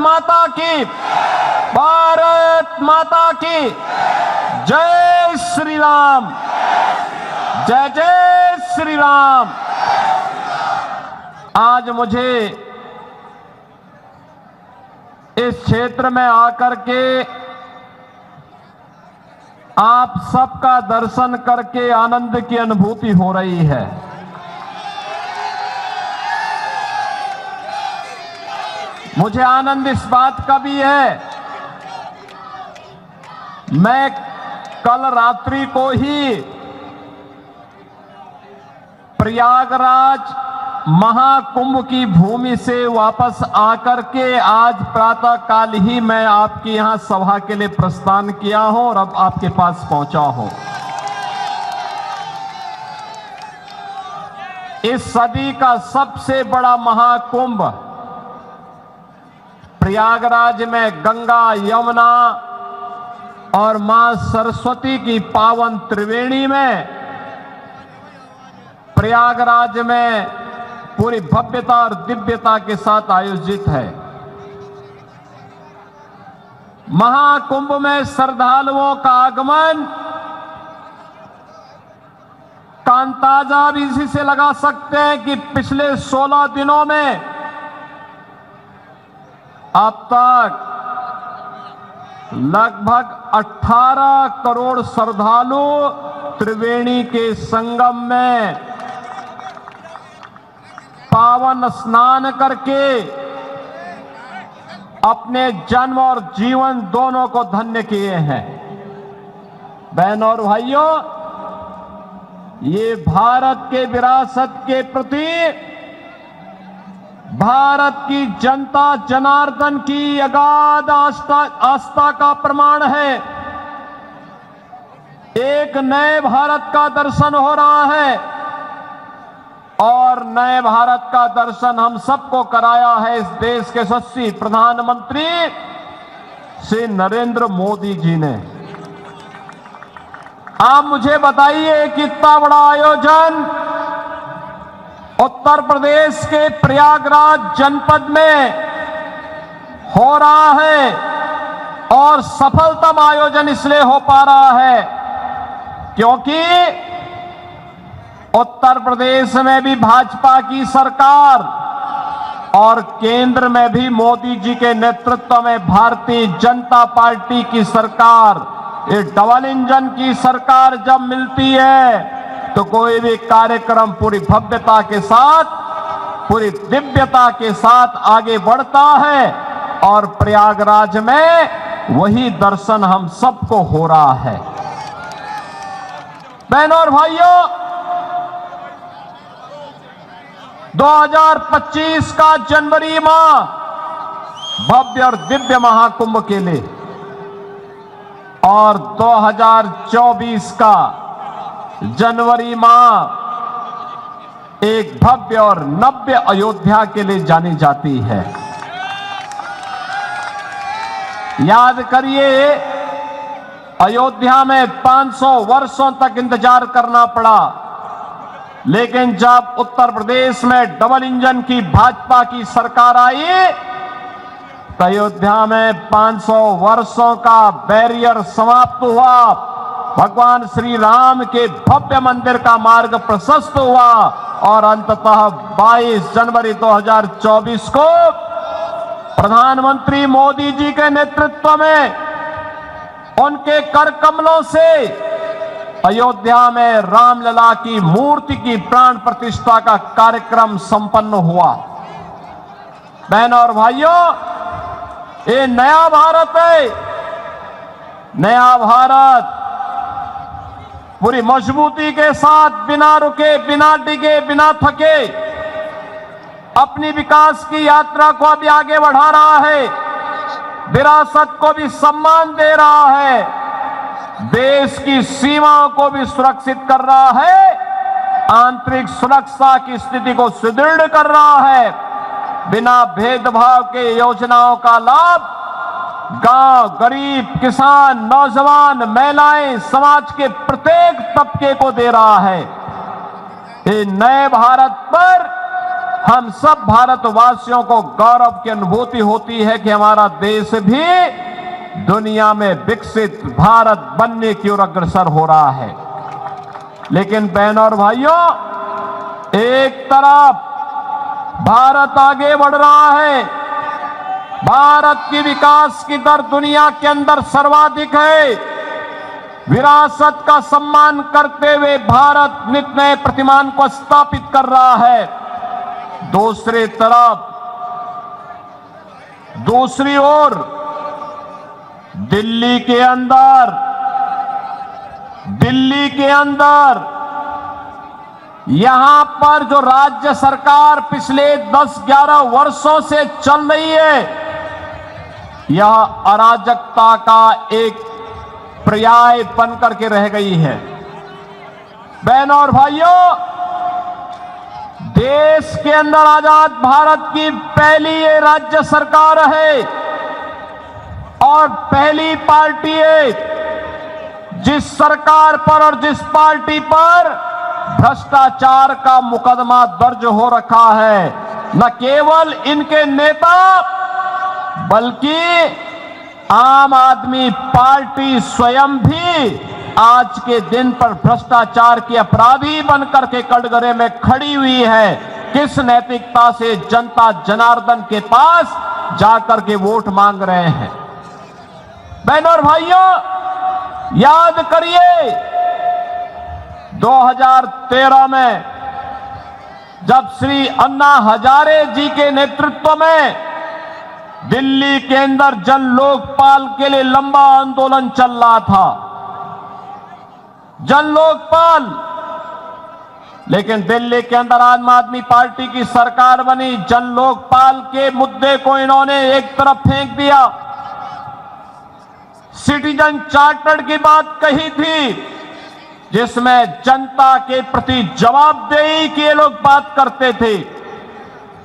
माता की, भारत माता की जय श्री राम, जय जय श्री राम। आज मुझे इस क्षेत्र में आकर के आप सबका दर्शन करके आनंद की अनुभूति हो रही है। मुझे आनंद इस बात का भी है, मैं कल रात्रि को ही प्रयागराज महाकुंभ की भूमि से वापस आकर के आज प्रातः काल ही मैं आपके यहां सभा के लिए प्रस्थान किया हूं और अब आपके पास पहुंचा हूं। इस सदी का सबसे बड़ा महाकुंभ प्रयागराज में गंगा, यमुना और मां सरस्वती की पावन त्रिवेणी में प्रयागराज में पूरी भव्यता और दिव्यता के साथ आयोजित है। महाकुंभ में श्रद्धालुओं का आगमन का अंदाजा भी इसी से लगा सकते हैं कि पिछले 16 दिनों में अब तक लगभग 18 करोड़ श्रद्धालु त्रिवेणी के संगम में पावन स्नान करके अपने जन्म और जीवन दोनों को धन्य किए हैं। बहनों और भाइयों, ये भारत के विरासत के प्रति भारत की जनता जनार्दन की अगाध आस्था का प्रमाण है। एक नए भारत का दर्शन हो रहा है और नए भारत का दर्शन हम सबको कराया है इस देश के यशस्वी प्रधानमंत्री श्री नरेंद्र मोदी जी ने। आप मुझे बताइए कि इतना बड़ा आयोजन उत्तर प्रदेश के प्रयागराज जनपद में हो रहा है और सफलतम आयोजन इसलिए हो पा रहा है क्योंकि उत्तर प्रदेश में भी भाजपा की सरकार और केंद्र में भी मोदी जी के नेतृत्व में भारतीय जनता पार्टी की सरकार, ये डबल इंजन की सरकार जब मिलती है तो कोई भी कार्यक्रम पूरी भव्यता के साथ, पूरी दिव्यता के साथ आगे बढ़ता है और प्रयागराज में वही दर्शन हम सबको हो रहा है। बहनों और भाइयों, 2025 का जनवरी माह भव्य और दिव्य महाकुंभ के लिए और 2024 का जनवरी माह एक भव्य और नव्य अयोध्या के लिए जानी जाती है। याद करिए, अयोध्या में 500 वर्षों तक इंतजार करना पड़ा, लेकिन जब उत्तर प्रदेश में डबल इंजन की भाजपा की सरकार आई तो अयोध्या में 500 वर्षों का बैरियर समाप्त हुआ, भगवान श्री राम के भव्य मंदिर का मार्ग प्रशस्त हुआ और अंततः 22 जनवरी 2024 को प्रधानमंत्री मोदी जी के नेतृत्व में उनके कर कमलों से अयोध्या में रामलला की मूर्ति की प्राण प्रतिष्ठा का कार्यक्रम संपन्न हुआ। बहनों और भाइयों, ये नया भारत है। नया भारत पूरी मजबूती के साथ, बिना रुके, बिना डिगे, बिना थके अपनी विकास की यात्रा को अभी आगे बढ़ा रहा है, विरासत को भी सम्मान दे रहा है, देश की सीमाओं को भी सुरक्षित कर रहा है, आंतरिक सुरक्षा की स्थिति को सुदृढ़ कर रहा है। बिना भेदभाव के योजनाओं का लाभ गांव, गरीब, किसान, नौजवान, महिलाएं, समाज के प्रत्येक तबके को दे रहा है। ये नए भारत पर हम सब भारतवासियों को गौरव की अनुभूति होती है कि हमारा देश भी दुनिया में विकसित भारत बनने की ओर अग्रसर हो रहा है। लेकिन बहनों और भाइयों, एक तरफ भारत आगे बढ़ रहा है, भारत की विकास की दर दुनिया के अंदर सर्वाधिक है, विरासत का सम्मान करते हुए भारत नित नए प्रतिमान को स्थापित कर रहा है। दूसरी तरफ, दूसरी ओर दिल्ली के अंदर यहां पर जो राज्य सरकार पिछले 10-11 वर्षों से चल रही है, यह अराजकता का एक पर्याय बनकर के रह गई है। बहनों और भाइयों, देश के अंदर आजाद भारत की पहली ये राज्य सरकार है और पहली पार्टी है जिस सरकार पर और जिस पार्टी पर भ्रष्टाचार का मुकदमा दर्ज हो रखा है। न केवल इनके नेता बल्कि आम आदमी पार्टी स्वयं भी आज के दिन पर भ्रष्टाचार के अपराधी बनकर के कटघरे में खड़ी हुई है। किस नैतिकता से जनता जनार्दन के पास जाकर के वोट मांग रहे हैं? बहनों और भाइयों, याद करिए 2013 में जब श्री अन्ना हजारे जी के नेतृत्व में दिल्ली के अंदर जन लोकपाल के लिए लंबा आंदोलन चल रहा था, जन लोकपाल, लेकिन दिल्ली के अंदर आम आदमी पार्टी की सरकार बनी। जन लोकपाल के मुद्दे को इन्होंने एक तरफ फेंक दिया। सिटीजन चार्टर की बात कही थी जिसमें जनता के प्रति जवाबदेही की ये लोग बात करते थे,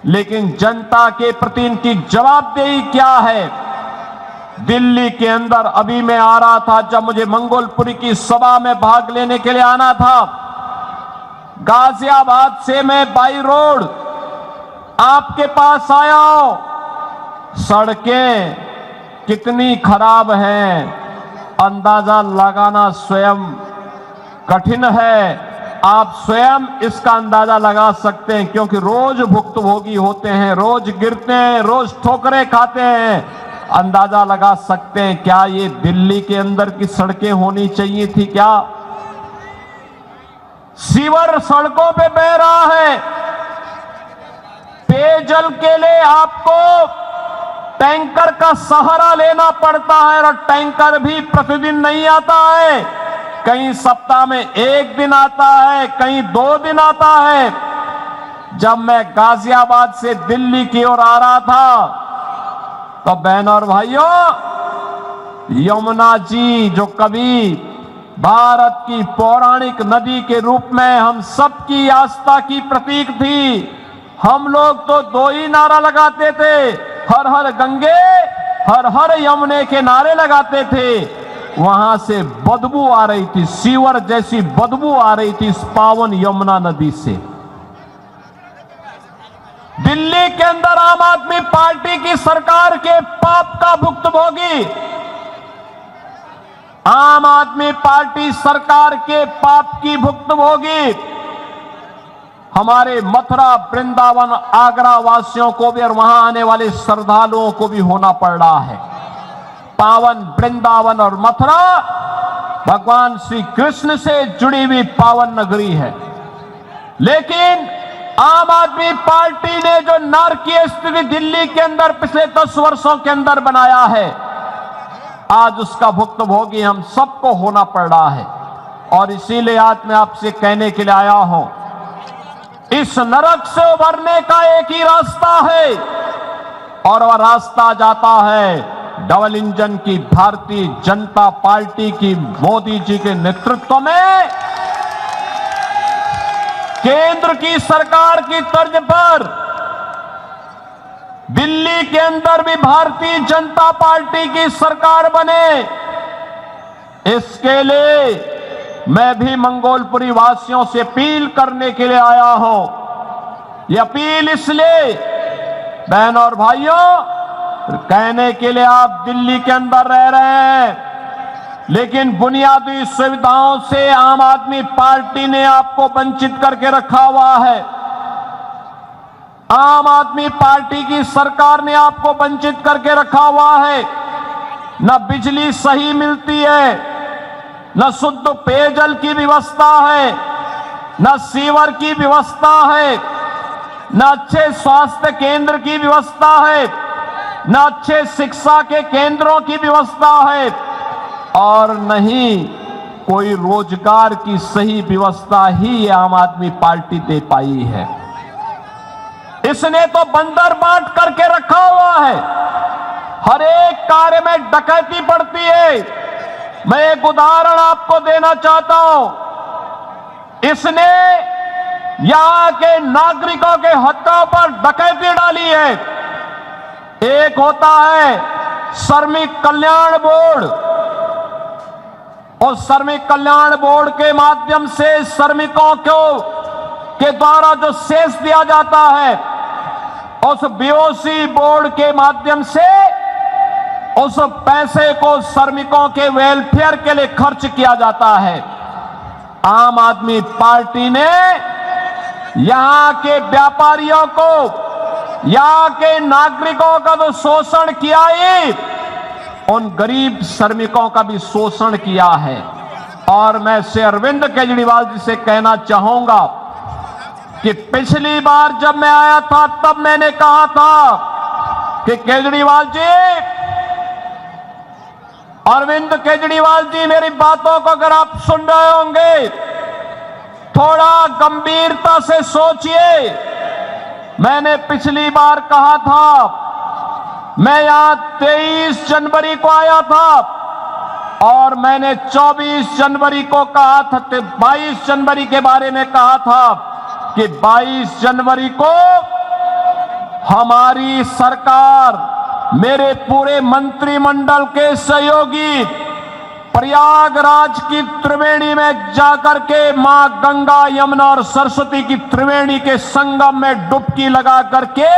लेकिन जनता के प्रति इनकी जवाबदेही क्या है? दिल्ली के अंदर अभी मैं आ रहा था, जब मुझे मंगोलपुरी की सभा में भाग लेने के लिए आना था, गाजियाबाद से मैं बाई रोड आपके पास आया हूं। सड़कें कितनी खराब हैं, अंदाजा लगाना स्वयं कठिन है। आप स्वयं इसका अंदाजा लगा सकते हैं, क्योंकि रोज भुक्तभोगी होते हैं, रोज गिरते हैं, रोज ठोकरें खाते हैं। अंदाजा लगा सकते हैं क्या ये दिल्ली के अंदर की सड़कें होनी चाहिए थी? क्या सीवर सड़कों पे बह रहा है? पेयजल के लिए आपको टैंकर का सहारा लेना पड़ता है और टैंकर भी प्रतिदिन नहीं आता है। कहीं सप्ताह में 1 दिन आता है, कहीं 2 दिन आता है। जब मैं गाजियाबाद से दिल्ली की ओर आ रहा था तो बहनों और भाइयों, यमुना जी जो कभी भारत की पौराणिक नदी के रूप में हम सबकी आस्था की प्रतीक थी, हम लोग तो 2 ही नारा लगाते थे, हर हर गंगे हर हर यमुने के नारे लगाते थे। वहां से बदबू आ रही थी, सीवर जैसी बदबू आ रही थी इस पावन यमुना नदी से। दिल्ली के अंदर आम आदमी पार्टी की सरकार के पाप का भुक्तभोगी, आम आदमी पार्टी सरकार के पाप की भुक्तभोगी हमारे मथुरा, वृंदावन, आगरा वासियों को भी और वहां आने वाले श्रद्धालुओं को भी होना पड़ रहा है। पावन वृंदावन और मथुरा भगवान श्री कृष्ण से जुड़ी हुई पावन नगरी है, लेकिन आम आदमी पार्टी ने जो नारकीय स्थिति दिल्ली के अंदर पिछले 10 वर्षों के अंदर बनाया है, आज उसका भुक्तभोगी हम सबको होना पड़ रहा है। और इसीलिए आज मैं आपसे कहने के लिए आया हूं, इस नरक से उभरने का एक ही रास्ता है और वह रास्ता जाता है डबल इंजन की भारतीय जनता पार्टी की मोदी जी के नेतृत्व में केंद्र की सरकार की तर्ज पर दिल्ली के अंदर भी भारतीय जनता पार्टी की सरकार बने। इसके लिए मैं भी मंगोलपुरी वासियों से अपील करने के लिए आया हूं। ये अपील इसलिए बहन और भाइयों, कहने के लिए आप दिल्ली के अंदर रह रहे हैं, लेकिन बुनियादी सुविधाओं से आम आदमी पार्टी ने आपको वंचित करके रखा हुआ है। आम आदमी पार्टी की सरकार ने आपको वंचित करके रखा हुआ है। न बिजली सही मिलती है, न शुद्ध पेयजल की व्यवस्था है, न सीवर की व्यवस्था है, न अच्छे स्वास्थ्य केंद्र की व्यवस्था है, न अच्छे शिक्षा के केंद्रों की व्यवस्था है, और नहीं कोई रोजगार की सही व्यवस्था ही आम आदमी पार्टी दे पाई है। इसने तो बंदर बांट करके रखा हुआ है। हर एक कार्य में डकैती पड़ती है। मैं एक उदाहरण आपको देना चाहता हूं। इसने यहां के नागरिकों के हकों पर डकैती डाली है। एक होता है श्रमिक कल्याण बोर्ड, और श्रमिक कल्याण बोर्ड के माध्यम से श्रमिकों को के द्वारा जो सेस दिया जाता है, उस बीओसी बोर्ड के माध्यम से उस पैसे को श्रमिकों के वेलफेयर के लिए खर्च किया जाता है। आम आदमी पार्टी ने यहां के व्यापारियों को, यहां के नागरिकों का तो शोषण किया ही, उन गरीब श्रमिकों का भी शोषण किया है। और मैं श्री अरविंद केजरीवाल जी से कहना चाहूंगा कि पिछली बार जब मैं आया था तब मैंने कहा था कि केजरीवाल जी, अरविंद केजरीवाल जी, मेरी बातों को अगर आप सुन रहे होंगे थोड़ा गंभीरता से सोचिए। मैंने पिछली बार कहा था, मैं यहां 23 जनवरी को आया था और मैंने 24 जनवरी को कहा था, 22 जनवरी के बारे में कहा था कि 22 जनवरी को हमारी सरकार, मेरे पूरे मंत्रिमंडल के सहयोगी प्रयागराज की त्रिवेणी में जाकर के मां गंगा, यमुना और सरस्वती की त्रिवेणी के संगम में डुबकी लगा करके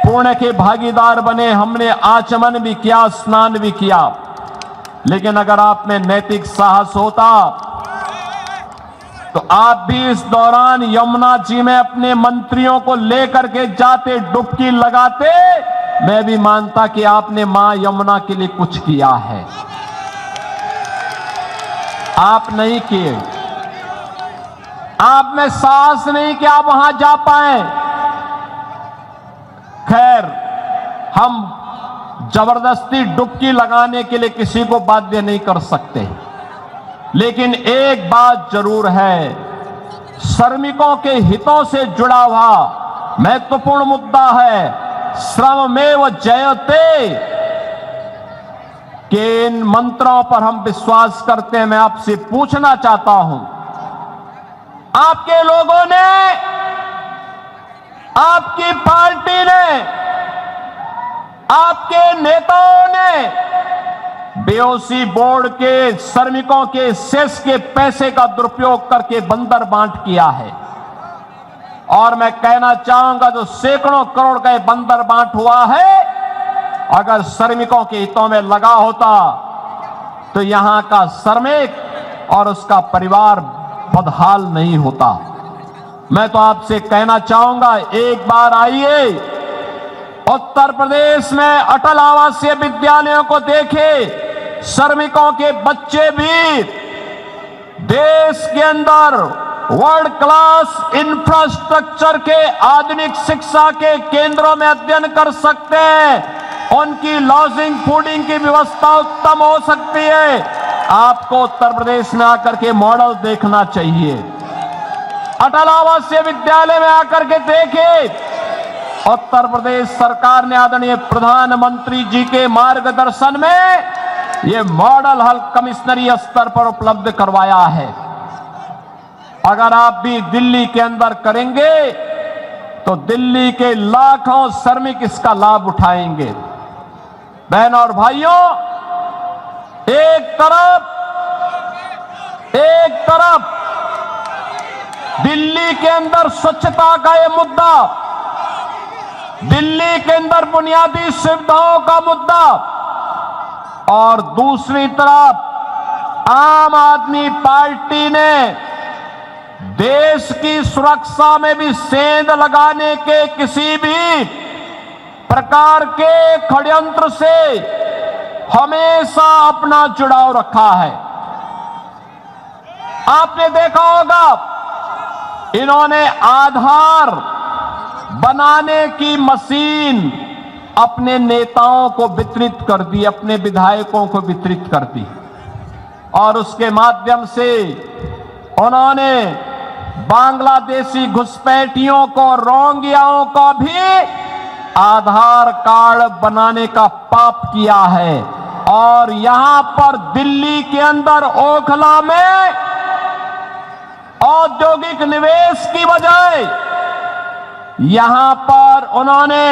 पुण्य के भागीदार बने। हमने आचमन भी किया, स्नान भी किया। लेकिन अगर आप में नैतिक साहस होता तो आप भी इस दौरान यमुना जी में अपने मंत्रियों को लेकर के जाते, डुबकी लगाते। मैं भी मानता कि आपने मां यमुना के लिए कुछ किया है। आप नहीं किए। आप में साहस नहीं कि आप वहां जा पाए। खैर, हम जबरदस्ती डुबकी लगाने के लिए किसी को बाध्य नहीं कर सकते, लेकिन एक बात जरूर है, श्रमिकों के हितों से जुड़ा हुआ महत्वपूर्ण मुद्दा है श्रममेव जयते के इन मंत्रों पर हम विश्वास करते हैं। मैं आपसे पूछना चाहता हूं, आपके लोगों ने, आपकी पार्टी ने, आपके नेताओं ने बीओसी बोर्ड के श्रमिकों के सेस के पैसे का दुरुपयोग करके बंदर बांट किया है। और मैं कहना चाहूंगा, जो सैकड़ों करोड़ का बंदर बांट हुआ है, अगर श्रमिकों के हितों में लगा होता तो यहां का श्रमिक और उसका परिवार बदहाल नहीं होता। मैं तो आपसे कहना चाहूंगा, एक बार आइए उत्तर प्रदेश में अटल आवासीय विद्यालयों को देखें। श्रमिकों के बच्चे भी देश के अंदर वर्ल्ड क्लास इंफ्रास्ट्रक्चर के आधुनिक शिक्षा के केंद्रों में अध्ययन कर सकते हैं। उनकी लॉजिंग, फूडिंग की व्यवस्था उत्तम हो सकती है। आपको उत्तर प्रदेश में आकर के मॉडल देखना चाहिए। अटल आवासीय विद्यालय में आकर के देखें। उत्तर प्रदेश सरकार ने आदरणीय प्रधानमंत्री जी के मार्गदर्शन में ये मॉडल हल कमिश्नरी स्तर पर उपलब्ध करवाया है। अगर आप भी दिल्ली के अंदर करेंगे तो दिल्ली के लाखों श्रमिक इसका लाभ उठाएंगे। बहनों और भाइयों, एक तरफ दिल्ली के अंदर स्वच्छता का ये मुद्दा दिल्ली के अंदर बुनियादी सुविधाओं का मुद्दा और दूसरी तरफ आम आदमी पार्टी ने देश की सुरक्षा में भी सेंध लगाने के किसी भी प्रकार के षड्यंत्र से हमेशा अपना जुड़ाव रखा है। आपने देखा होगा इन्होंने आधार बनाने की मशीन अपने नेताओं को वितरित कर दी, अपने विधायकों को वितरित कर दी और उसके माध्यम से उन्होंने बांग्लादेशी घुसपैठियों को, रोहिंग्याओं को भी आधार कार्ड बनाने का पाप किया है। और यहां पर दिल्ली के अंदर ओखला में औद्योगिक निवेश की बजाय यहां पर उन्होंने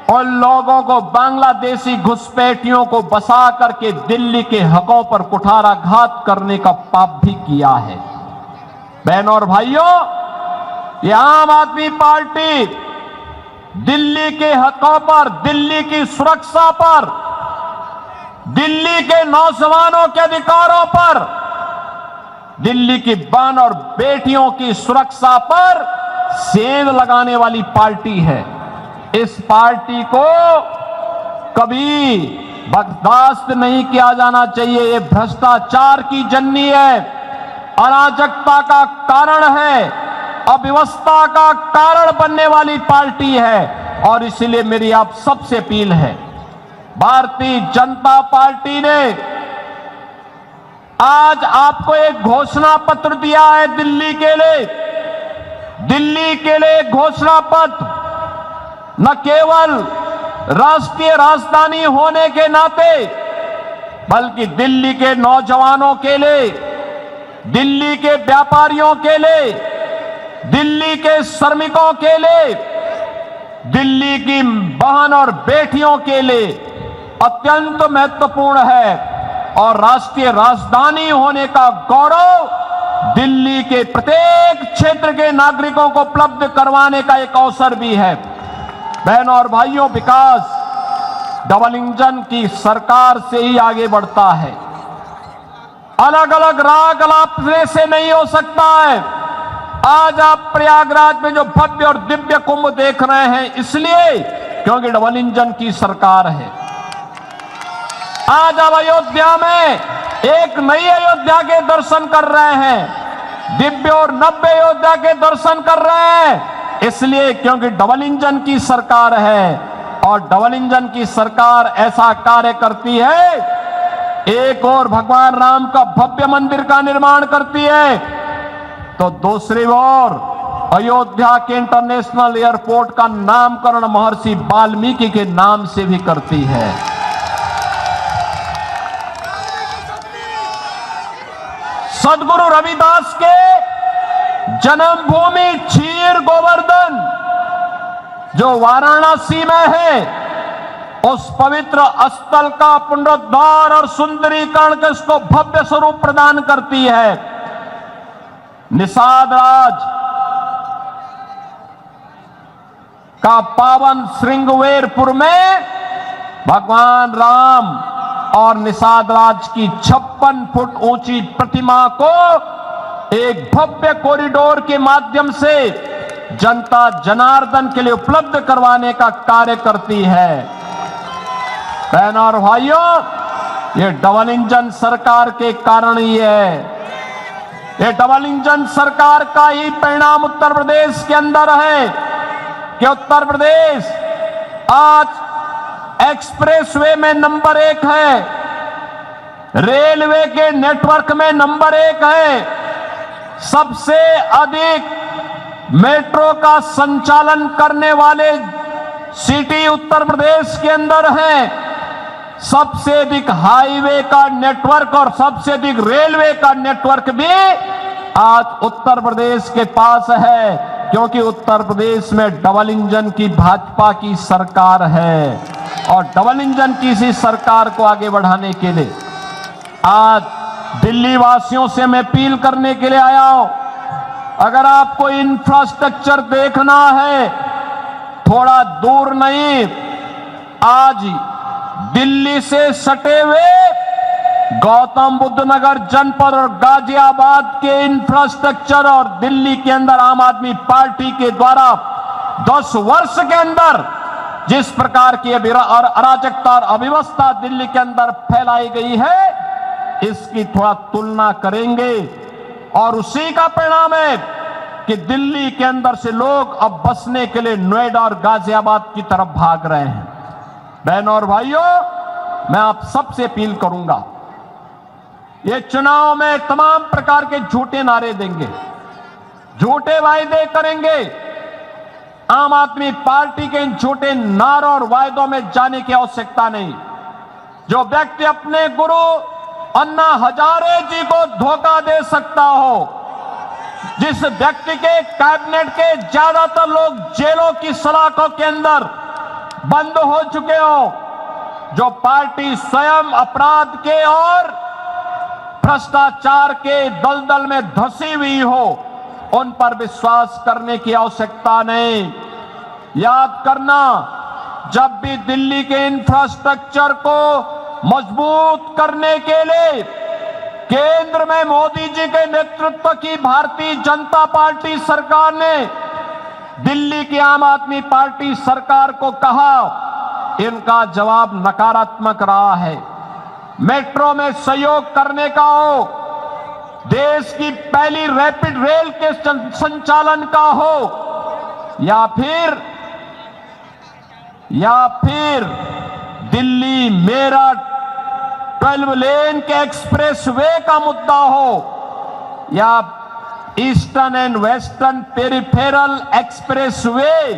उन लोगों को, बांग्लादेशी घुसपैठियों को बसा करके दिल्ली के हकों पर कुठाराघात करने का पाप भी किया है। बहनों और भाइयों, ये आम आदमी पार्टी दिल्ली के हकों पर, दिल्ली की सुरक्षा पर, दिल्ली के नौजवानों के अधिकारों पर, दिल्ली की बहन और बेटियों की सुरक्षा पर सेंध लगाने वाली पार्टी है। इस पार्टी को कभी बर्दाश्त नहीं किया जाना चाहिए। ये भ्रष्टाचार की जननी है, अराजकता का कारण है, अव्यवस्था का कारण बनने वाली पार्टी है। और इसलिए मेरी आप सबसे अपील है, भारतीय जनता पार्टी ने आज आपको एक घोषणा पत्र दिया है दिल्ली के लिए। दिल्ली के लिए घोषणा पत्र न केवल राष्ट्रीय राजधानी होने के नाते, बल्कि दिल्ली के नौजवानों के लिए, दिल्ली के व्यापारियों के लिए, दिल्ली के श्रमिकों के लिए, दिल्ली की बहन और बेटियों के लिए अत्यंत महत्वपूर्ण है। और राष्ट्रीय राजधानी होने का गौरव दिल्ली के प्रत्येक क्षेत्र के नागरिकों को उपलब्ध करवाने का एक अवसर भी है। बहनों और भाइयों, विकास डबल इंजन की सरकार से ही आगे बढ़ता है। अलग अलग राह गलापने से नहीं हो सकता है। आज आप प्रयागराज में जो भव्य और दिव्य कुंभ देख रहे हैं, इसलिए क्योंकि डबल इंजन की सरकार है। आज आप अयोध्या में एक नई अयोध्या के दर्शन कर रहे हैं, दिव्य और नव्य अयोध्या के दर्शन कर रहे हैं, इसलिए क्योंकि डबल इंजन की सरकार है। और डबल इंजन की सरकार ऐसा कार्य करती है, एक और भगवान राम का भव्य मंदिर का निर्माण करती है, तो दूसरी ओर अयोध्या के इंटरनेशनल एयरपोर्ट का नामकरण महर्षि वाल्मीकि के नाम से भी करती है। सदगुरु रविदास के जन्मभूमि क्षीर गोवर्धन जो वाराणसी में है, उस पवित्र स्थल का पुनरुद्धार और सुंदरीकरण के उसको भव्य स्वरूप प्रदान करती है। निषाद राज का पावन श्रृंगवेरपुर में भगवान राम और निषाद राज की 56 फुट ऊंची प्रतिमा को एक भव्य कॉरिडोर के माध्यम से जनता जनार्दन के लिए उपलब्ध करवाने का कार्य करती है। बहनों और भाइयों, ये डबल इंजन सरकार के कारण ही है। ये डबल इंजन सरकार का ही परिणाम उत्तर प्रदेश के अंदर है कि उत्तर प्रदेश आज एक्सप्रेसवे में नंबर 1 है, रेलवे के नेटवर्क में नंबर 1 है, सबसे अधिक मेट्रो का संचालन करने वाले सिटी उत्तर प्रदेश के अंदर है, सबसे अधिक हाईवे का नेटवर्क और सबसे अधिक रेलवे का नेटवर्क भी आज उत्तर प्रदेश के पास है, क्योंकि उत्तर प्रदेश में डबल इंजन की भाजपा की सरकार है। और डबल इंजन की इसी सरकार को आगे बढ़ाने के लिए आज दिल्ली वासियों से मैं अपील करने के लिए आया हूं। अगर आपको इंफ्रास्ट्रक्चर देखना है, थोड़ा दूर नहीं, आज दिल्ली से सटे हुए गौतम बुद्ध नगर जनपद और गाजियाबाद के इंफ्रास्ट्रक्चर और दिल्ली के अंदर आम आदमी पार्टी के द्वारा 10 वर्ष के अंदर जिस प्रकार की अराजकता और अव्यवस्था दिल्ली के अंदर फैलाई गई है, इसकी थोड़ा तुलना करेंगे और उसी का परिणाम है कि दिल्ली के अंदर से लोग अब बसने के लिए नोएडा और गाजियाबाद की तरफ भाग रहे हैं। बहनों और भाइयों, मैं आप सबसे अपील करूंगा, ये चुनाव में तमाम प्रकार के झूठे नारे देंगे, झूठे वायदे करेंगे। आम आदमी पार्टी के इन झूठे नारों और वायदों में जाने की आवश्यकता नहीं। जो व्यक्ति अपने गुरु अन्ना हजारे जी को धोखा दे सकता हो, जिस व्यक्ति के कैबिनेट के ज्यादातर लोग जेलों की सलाखों के अंदर बंद हो चुके हो, जो पार्टी स्वयं अपराध के और भ्रष्टाचार के दलदल में धंसी हुई हो, उन पर विश्वास करने की आवश्यकता नहीं। याद करना, जब भी दिल्ली के इंफ्रास्ट्रक्चर को मजबूत करने के लिए केंद्र में मोदी जी के नेतृत्व की भारतीय जनता पार्टी सरकार ने दिल्ली की आम आदमी पार्टी सरकार को कहा, इनका जवाब नकारात्मक रहा है। मेट्रो में सहयोग करने का हो, देश की पहली रैपिड रेल के संचालन का हो, या फिर दिल्ली मेरठ 12 लेन के एक्सप्रेस वे का मुद्दा हो, या eastern and western peripheral express way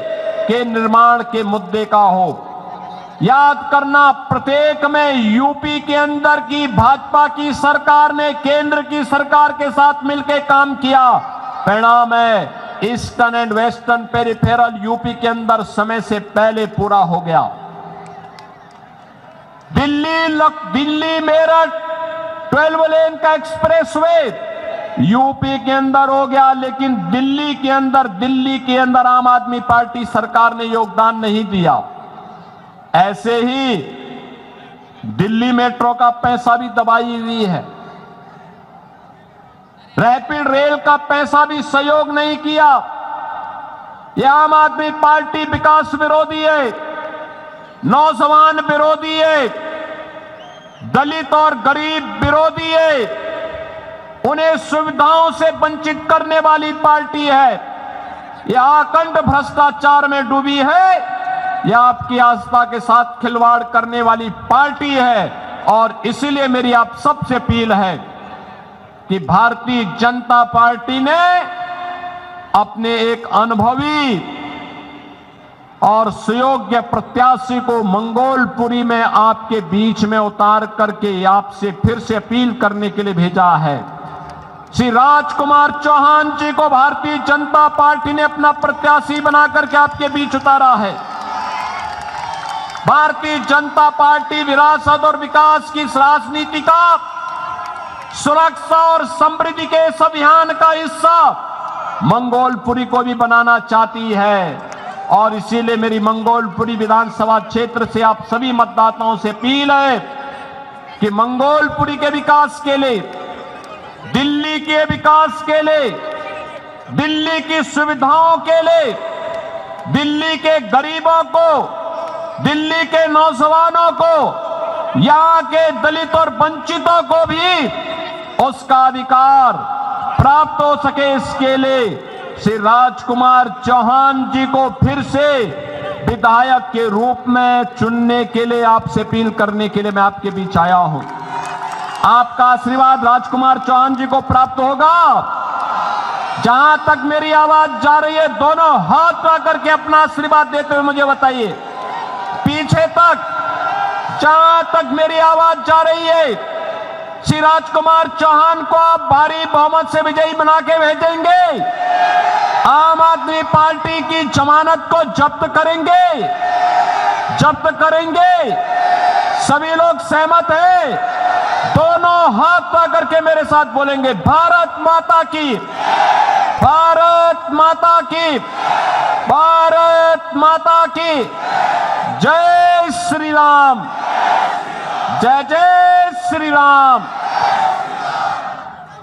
के निर्माण के मुद्दे का हो। याद करना, प्रत्येक में यूपी के अंदर की भाजपा की सरकार ने केंद्र की सरकार के साथ मिलकर काम किया, परिणाम है eastern and western peripheral UP के अंदर समय से पहले पूरा हो गया। दिल्ली मेरठ 12 लेन का एक्सप्रेसवे यूपी के अंदर हो गया, लेकिन दिल्ली के अंदर आम आदमी पार्टी सरकार ने योगदान नहीं दिया। ऐसे ही दिल्ली मेट्रो का पैसा भी दबाई हुई है, रैपिड रेल का पैसा भी सहयोग नहीं किया। यह आम आदमी पार्टी विकास विरोधी है, नौजवान विरोधी है, दलित और गरीब विरोधी है, उन्हें सुविधाओं से वंचित करने वाली पार्टी है। यह अखंड भ्रष्टाचार में डूबी है, यह आपकी आस्था के साथ खिलवाड़ करने वाली पार्टी है। और इसीलिए मेरी आप सबसे अपील है कि भारतीय जनता पार्टी ने अपने एक अनुभवी और सुयोग्य प्रत्याशी को मंगोलपुरी में आपके बीच में उतार करके आपसे फिर से अपील करने के लिए भेजा है। श्री राजकुमार चौहान जी को भारतीय जनता पार्टी ने अपना प्रत्याशी बना करके आपके बीच उतारा है। भारतीय जनता पार्टी विरासत और विकास की इस राजनीति का, सुरक्षा और समृद्धि के इस अभियान का हिस्सा मंगोलपुरी को भी बनाना चाहती है। और इसीलिए मेरी मंगोलपुरी विधानसभा क्षेत्र से आप सभी मतदाताओं से अपील है कि मंगोलपुरी के विकास के लिए, दिल्ली के विकास के लिए, दिल्ली की सुविधाओं के लिए, दिल्ली के गरीबों को, दिल्ली के नौजवानों को, यहाँ के दलित और वंचितों को भी उसका अधिकार प्राप्त हो सके, इसके लिए श्री राजकुमार चौहान जी को फिर से विधायक के रूप में चुनने के लिए आपसे अपील करने के लिए मैं आपके बीच आया हूं। आपका आशीर्वाद राजकुमार चौहान जी को प्राप्त होगा। जहां तक मेरी आवाज जा रही है, दोनों हाथ उठा करके अपना आशीर्वाद देते हुए मुझे बताइए। पीछे तक, जहां तक मेरी आवाज जा रही है, श्री राजकुमार चौहान को आप भारी बहुमत से विजयी बना के भेजेंगे। आम आदमी पार्टी की जमानत को जब्त करेंगे, जब्त करेंगे। सभी लोग सहमत हैं? दोनों हाथ पा करके मेरे साथ बोलेंगे, भारत माता की, भारत माता की। भारत माता की जय श्री राम, जय जय श्री राम।